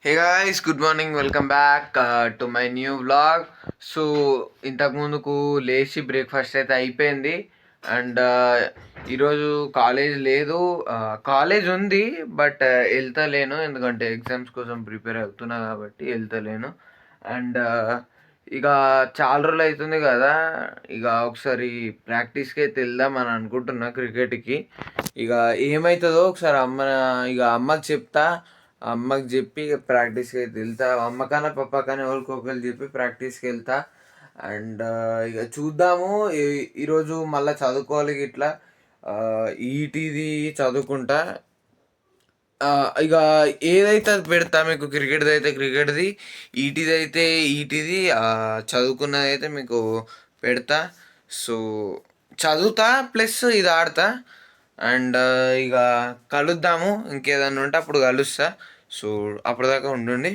Hey guys, good morning. Welcome back to my new vlog. So ఇంతకు ముందుకు లేచి breakfast అయితే అయిపోయింది. అండ్ ఈరోజు కాలేజ్ లేదు. కాలేజ్ ఉంది, బట్ వెళ్తలేను, ఎందుకంటే ఎగ్జామ్స్ కోసం ప్రిపేర్ అవుతున్నా కాబట్టి వెళ్తలేను. అండ్ ఇక చాలా రోజులు అవుతుంది కదా, ఇక ఒకసారి ప్రాక్టీస్కి అయితే వెళ్దాం అని అనుకుంటున్నా క్రికెట్కి. ఇక ఏమవుతుందో ఒకసారి అమ్మకి చెప్తా. అమ్మకి చెప్పి ప్రాక్టీస్కి అయితే వెళ్తా. అమ్మకన్నా పప్పకన్నా ఎవరికొకరు చెప్పి ప్రాక్టీస్కి వెళ్తా. అండ్ ఇక చూద్దాము. ఈరోజు మళ్ళీ చదువుకోవాలి ఇట్లా. ఈటీది చదువుకుంటా. ఇక ఏదైతే అది పెడతా మీకు. క్రికెట్ది అయితే క్రికెట్ది, ఈటీది అయితే ఈటీది, చదువుకున్నది అయితే మీకు పెడతా. సో చదువుతా ప్లస్ ఇది ఆడతా. అండ్ ఇక కలుద్దాము. ఇంకేదన్నా ఉంటే అప్పుడు కలుస్తా. సో అప్పటిదాకా ఉండండి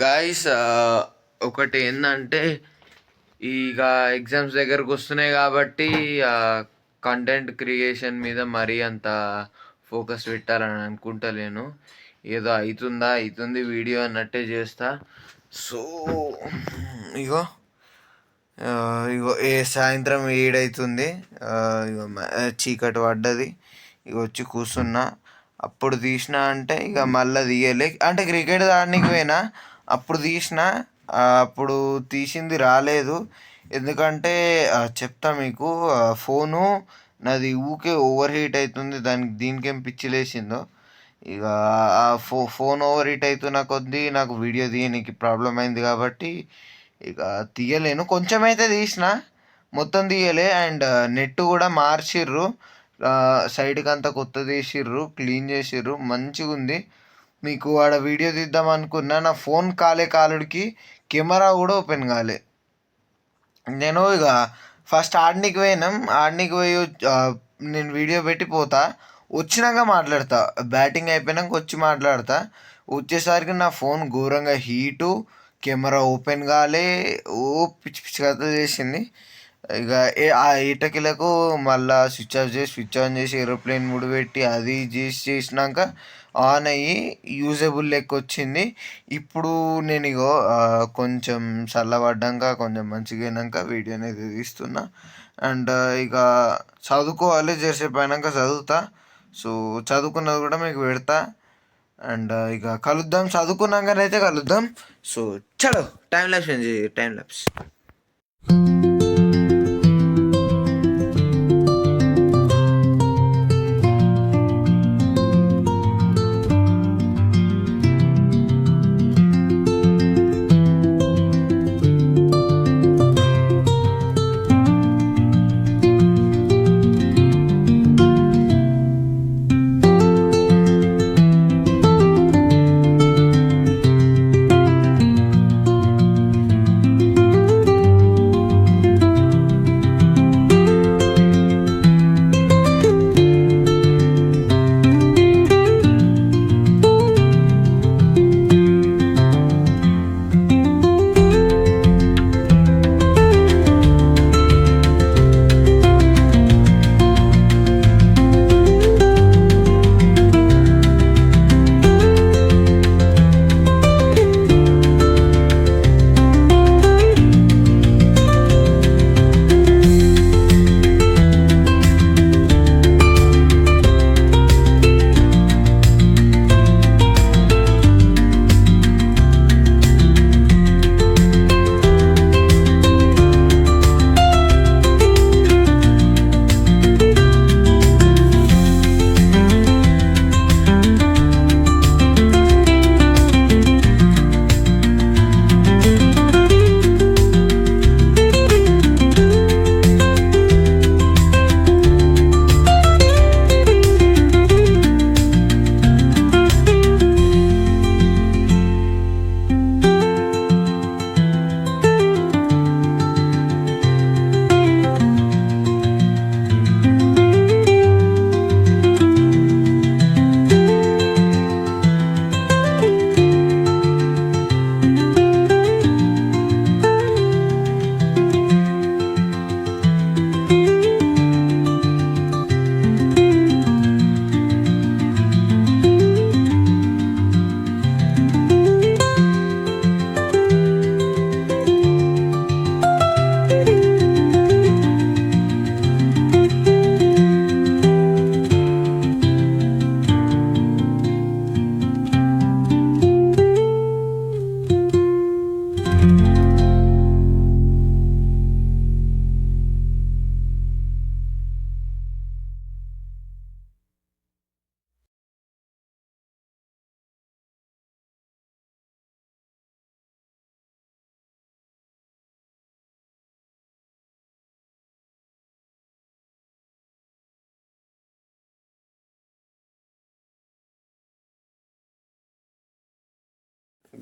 గాయస్. ఒకటి ఏంటంటే, ఇక ఎగ్జామ్స్ దగ్గరకు వస్తున్నాయి కాబట్టి కంటెంట్ క్రియేషన్ మీద మరీ అంత ఫోకస్ పెట్టాలని అనుకుంటలేను. ఏదో అవుతుంది వీడియో అన్నట్టే చేస్తా. సో ఇగో ఇగో సాయంత్రం 7 అవుతుంది. ఇగో చీకటి పడ్డది. ఇక వచ్చి కూర్చున్నా. అప్పుడు తీసిన అంటే ఇక మళ్ళీ తీయలే. అంటే క్రికెట్ ఆడడానికి పోయినా, అప్పుడు తీసిన. అప్పుడు తీసింది రాలేదు. ఎందుకంటే చెప్తా మీకు. ఫోను నాది ఊకే ఓవర్ హీట్ అవుతుంది. దీనికేం పిచ్చి లేచిందో. ఇక ఫోన్ ఓవర్ హీట్ అవుతున్న కొద్దీ నాకు వీడియో తీయడానికి ప్రాబ్లం అయింది కాబట్టి ఇక తీయలేను. కొంచెం అయితే తీసిన, మొత్తం తీయలే. అండ్ నెట్ కూడా మార్చిర్రు. సైడ్కి అంతా కొత్తది వేసిర్రు, క్లీన్ చేసిర్రు, మంచిగా ఉంది. మీకు ఆడ వీడియో తీద్దాం అనుకున్నా, నా ఫోన్ కాలుడికి కెమెరా కూడా ఓపెన్ కాలే. నేను ఇక ఫస్ట్ ఆడనీకి పోయినాం. ఆడనీకి పోయి నేను వీడియో పెట్టి పోతా, వచ్చినాక మాట్లాడతా. బ్యాటింగ్ అయిపోయినాక వచ్చి మాట్లాడతా. వచ్చేసరికి నా ఫోన్ ఘోరంగా హీటు, కెమెరా ఓపెన్ కాలే, ఓ పిచ్చి పిచ్చి కథలు చేసింది. ఇక ఆ ఈటకిలకు మళ్ళా స్విచ్ ఆఫ్ చేసి స్విచ్ ఆన్ చేసి ఏరోప్లేన్ మూడు పెట్టి అది చేసినాక ఆన్ అయ్యి యూజబుల్ లెక్క వచ్చింది. ఇప్పుడు నేను ఇగో కొంచెం చల్లబడ్డాక, కొంచెం మంచిగా అయినాక వీడియో అనేది తీస్తున్నా. అండ్ ఇక చదువుకోవాలి. జరసేపు అయినాక చదువుతా. సో చదువుకున్నది కూడా మీకు పెడతా. అండ్ ఇక కలుద్దాం. చదువుకున్నాకనైతే కలుద్దాం. సో చలో, time lapse time lapse.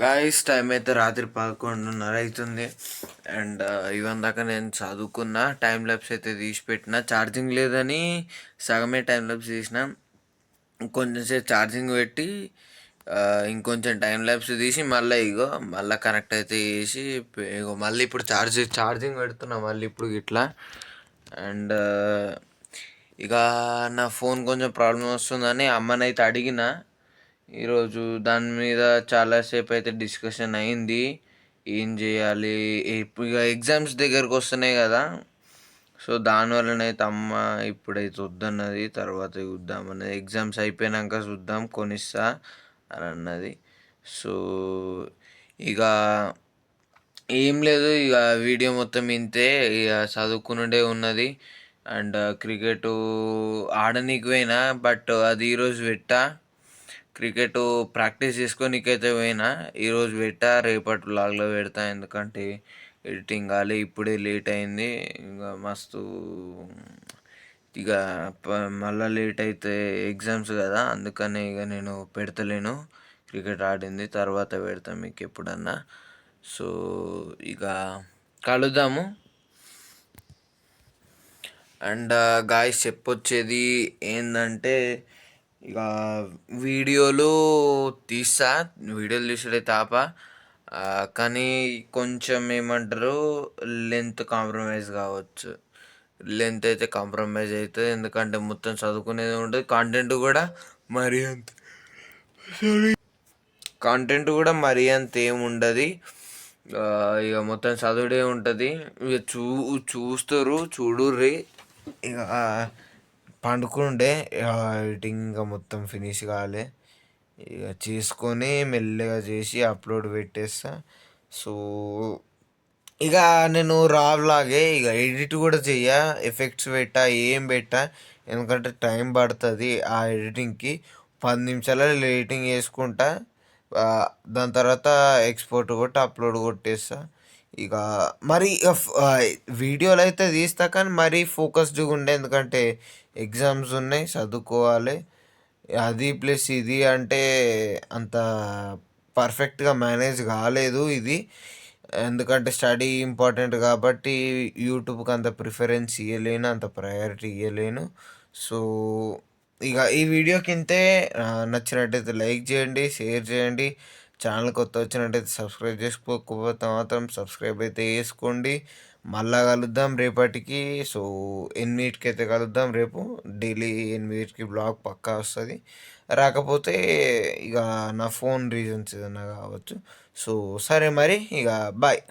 Guys time అయితే రాత్రి 11:30 అవుతుంది. అండ్ ఇవన్న దాకా నేను చదువుకున్న టైం ల్యాబ్స్ అయితే తీసి పెట్టిన. ఛార్జింగ్ లేదని సగమే టైం ల్యాబ్స్ తీసిన. కొంచెం సేపు ఛార్జింగ్ పెట్టి ఇంకొంచెం టైం ల్యాబ్స్ తీసి మళ్ళీ కనెక్ట్ అయితే చేసి ఇగో మళ్ళీ ఇప్పుడు ఛార్జింగ్ పెడుతున్నా మళ్ళీ ఇప్పుడు ఇట్లా. అండ్ ఇక నా ఫోన్ కొంచెం ప్రాబ్లం వస్తుందని అమ్మనైతే అడిగిన ఈరోజు. దాని మీద చాలాసేపు అయితే డిస్కషన్ అయింది. ఏం చేయాలి ఇప్పుడు, ఇక ఎగ్జామ్స్ దగ్గరకు వస్తున్నాయి కదా. సో దానివల్లనైతే అమ్మ ఇప్పుడైతే వద్దన్నది, తర్వాత చూద్దామన్నది. ఎగ్జామ్స్ అయిపోయినాక చూద్దాం కొనిస్తా అని అన్నది. సో ఇక ఏం లేదు, ఇక వీడియో మొత్తం ఇంతే. ఇక చదువుకునుండే ఉన్నది. అండ్ క్రికెట్ ఆడనీకి పోయినా, బట్ అది ఈరోజు పెట్టా. క్రికెట్ ప్రాక్టీస్ చేసుకోనీకైతే పోయినా, ఈరోజు పెట్టా. రేపటి వ్లాగ్లో పెడతా, ఎందుకంటే ఎడిటింగ్ కాలే, ఇప్పుడే లేట్ అయింది. ఇంకా మస్తు ఇక మళ్ళీ లేట్ అయితే ఎగ్జామ్స్ కదా, అందుకనే ఇక నేను పెడతలేను. క్రికెట్ ఆడింది తర్వాత పెడతాను మీకు ఎప్పుడన్నా. సో ఇక కలుద్దాము. అండ్ గాయస్ చెప్పొచ్చేది ఏంటంటే, ఇక వీడియోలు తీసుడైతే కానీ కొంచెం ఏమంటారు, లెంత్ కాంప్రమైజ్ కావచ్చు. లెంత్ అయితే కాంప్రమైజ్ అవుతుంది, ఎందుకంటే మొత్తం చదువుకునేది ఉంటుంది. కంటెంట్ కూడా మరీ అంత ఏమి ఉండదు. ఇక మొత్తం చదువుడే ఉంటుంది. ఇక చూడుర్రి. ఇక పండుకుండే ఎడిటింగ్ ఇంకా మొత్తం ఫినిష్ కాలే. ఇక చేసుకొని మెల్లగా చేసి అప్లోడ్ పెట్టేస్తా. సో ఇక నేను రావ్లాగే ఇక ఎడిట్ కూడా ఎఫెక్ట్స్ ఏం ఎందుకంటే టైం పడుతుంది ఆ ఎడిటింగ్కి. 10 నిమిషాలలో ఎడిటింగ్ చేసుకుంటా, దాని తర్వాత ఎక్స్పోర్ట్ కొట్టి అప్లోడ్ కొట్టేస్తా. ఇక మరి వీడియోలు అయితే తీస్తా, కానీ మరీ ఫోకస్డ్గా ఉండే, ఎందుకంటే ఎగ్జామ్స్ ఉన్నాయి, చదువుకోవాలి. అది ప్లస్ ఇది అంటే అంత పర్ఫెక్ట్గా మేనేజ్ కాలేదు ఇది, ఎందుకంటే స్టడీ ఇంపార్టెంట్ కాబట్టి యూట్యూబ్కి అంత ప్రిఫరెన్స్ ఇవ్వలేను, అంత ప్రయారిటీ ఇవ్వలేను. సో ఇక ఈ వీడియోకి ఇంతే. నచ్చినట్టయితే లైక్ చేయండి, షేర్ చేయండి. ఛానల్ కొత్త వచ్చినట్టయితే సబ్స్క్రైబ్ చేసుకోకపోతే మాత్రం సబ్స్క్రైబ్ అయితే చేసుకోండి. మళ్ళా కలుద్దాం రేపటికి. సో 8కి అయితే కలుద్దాం రేపు. డైలీ 8కి బ్లాగ్ పక్కా వస్తుంది. రాకపోతే ఇక నా ఫోన్ రీజన్స్ ఏదన్నా కావచ్చు. సో సరే మరి, ఇక బాయ్.